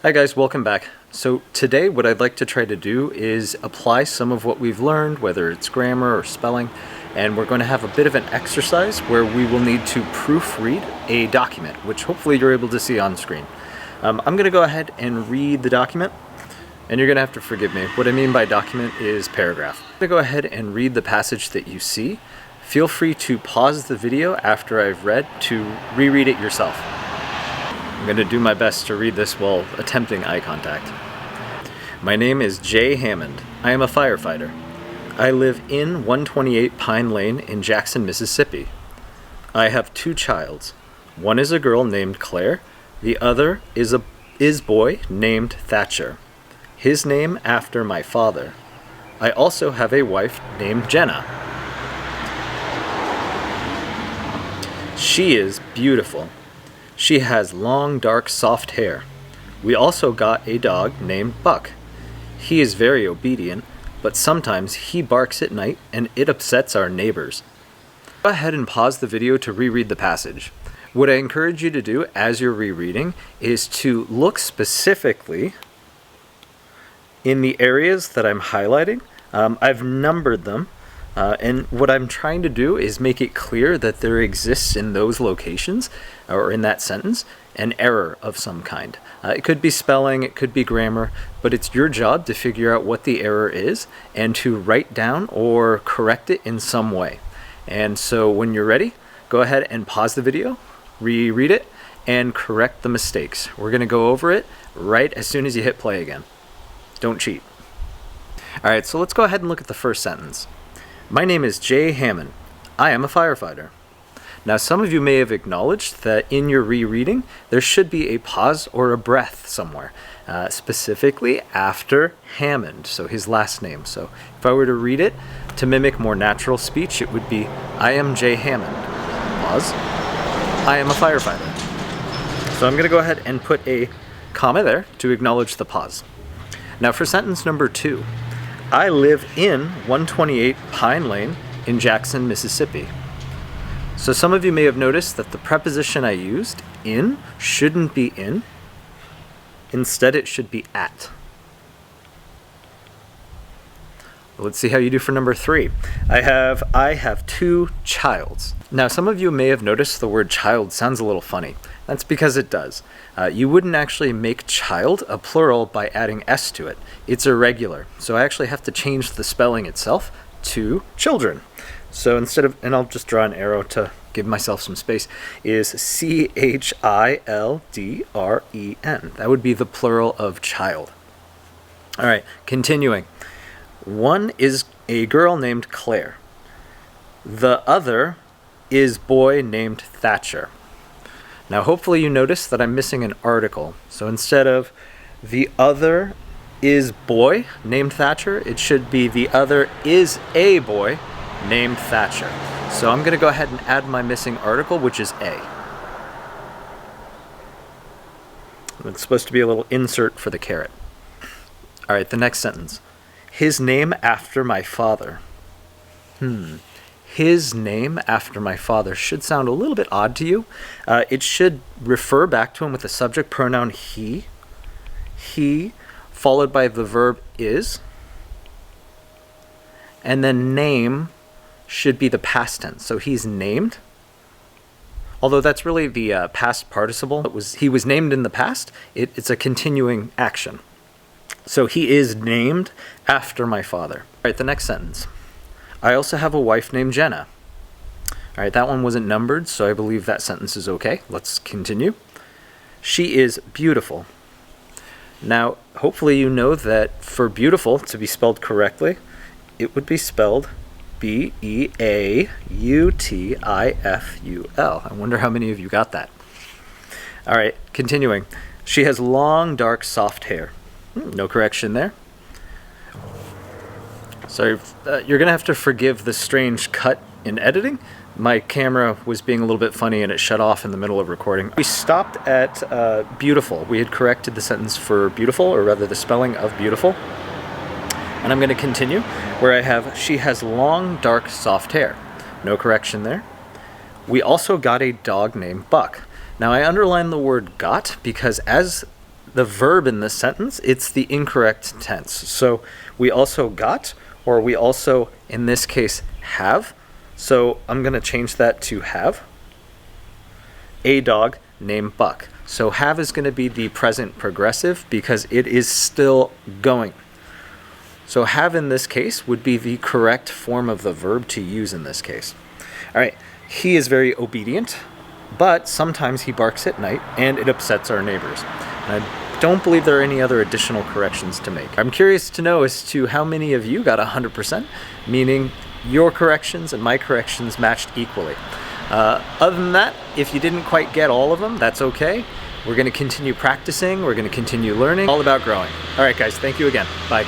Hi guys, welcome back. So today what I'd like to try to do is apply some of what we've learned, whether it's grammar or spelling, and we're going to have a bit of an exercise where we will need to proofread a document, which hopefully you're able to see on screen. I'm going to go ahead and read the document, and you're going to have to forgive me. What I mean by document is paragraph. I'm going to go ahead and read the passage that you see. Feel free to pause the video after I've read to reread it yourself. I'm going to do my best to read this while attempting eye contact. My name is Jay Hammond. I am a firefighter. I live in 128 Pine Lane in Jackson, Mississippi. I have two childs. One is a girl named Claire. The other is a boy named Thatcher. His name after my father. I also have a wife named Jenna. She is beautiful. She has long, dark, soft hair. We also got a dog named Buck. He is very obedient, but sometimes he barks at night and it upsets our neighbors. Go ahead and pause the video to reread the passage. What I encourage you to do as you're rereading is to look specifically in the areas that I'm highlighting. I've numbered them. And what I'm trying to do is make it clear that there exists in those locations, or in that sentence, an error of some kind. It could be spelling, it could be grammar, but it's your job to figure out what the error is and to write down or correct it in some way. And so when you're ready, go ahead and pause the video, reread it, and correct the mistakes. We're going to go over it right as soon as you hit play again. Don't cheat. All right, so let's go ahead and look at the first sentence. My name is Jay Hammond. I am a firefighter. Now, some of you may have acknowledged that in your rereading, there should be a pause or a breath somewhere, specifically after Hammond, so his last name. So if I were to read it to mimic more natural speech, it would be, I am Jay Hammond. Pause. I am a firefighter. So I'm going to go ahead and put a comma there to acknowledge the pause. Now for sentence number 2. I live in 128 Pine Lane in Jackson, Mississippi. So some of you may have noticed that the preposition I used, in, shouldn't be in. Instead, it should be at. Let's see how you do for number 3. I have two childs. Now, some of you may have noticed the word child sounds a little funny. That's because it does. You wouldn't actually make child a plural by adding s to it. It's irregular. So I actually have to change the spelling itself to children. So instead of, and I'll just draw an arrow to give myself some space, is children. That would be the plural of child. All right, continuing. One is a girl named Claire. The other is boy named Thatcher. Now hopefully you notice that I'm missing an article. So instead of the other is boy named Thatcher, it should be the other is a boy named Thatcher. So I'm going to go ahead and add my missing article, which is a. It's supposed to be a little insert for the caret. All right, the next sentence. His name after my father. His name after my father should sound a little bit odd to you. It should refer back to him with the subject pronoun he. He, followed by the verb is. And then name should be the past tense. So he's named. Although that's really the past participle. He was named in the past. It's a continuing action. So he is named after my father. All right, the next sentence. I also have a wife named Jenna. All right, that one wasn't numbered, so I believe that sentence is okay. Let's continue. She is beautiful. Now, hopefully you know that for beautiful to be spelled correctly, it would be spelled B-E-A-U-T-I-F-U-L. I wonder how many of you got that. All right, continuing. She has long, dark, soft hair. No correction there. So you're going to have to forgive the strange cut in editing. My camera was being a little bit funny and it shut off in the middle of recording. We stopped at beautiful. We had corrected the sentence for beautiful, or rather the spelling of beautiful. And I'm going to continue where I have, she has long, dark, soft hair. No correction there. We also got a dog named Buck. Now I underline the word got because as the verb in this sentence, it's the incorrect tense. So we also got, or we also, in this case, have. So I'm going to change that to have a dog named Buck. So have is going to be the present progressive because it is still going. So have in this case would be the correct form of the verb to use in this case. All right, he is very obedient, but sometimes he barks at night and it upsets our neighbors. And I don't believe there are any other additional corrections to make. I'm curious to know as to how many of you got 100%, meaning your corrections and my corrections matched equally. Other than that, if you didn't quite get all of them, that's okay. We're going to continue practicing. We're going to continue learning. All about growing. All right, guys. Thank you again. Bye.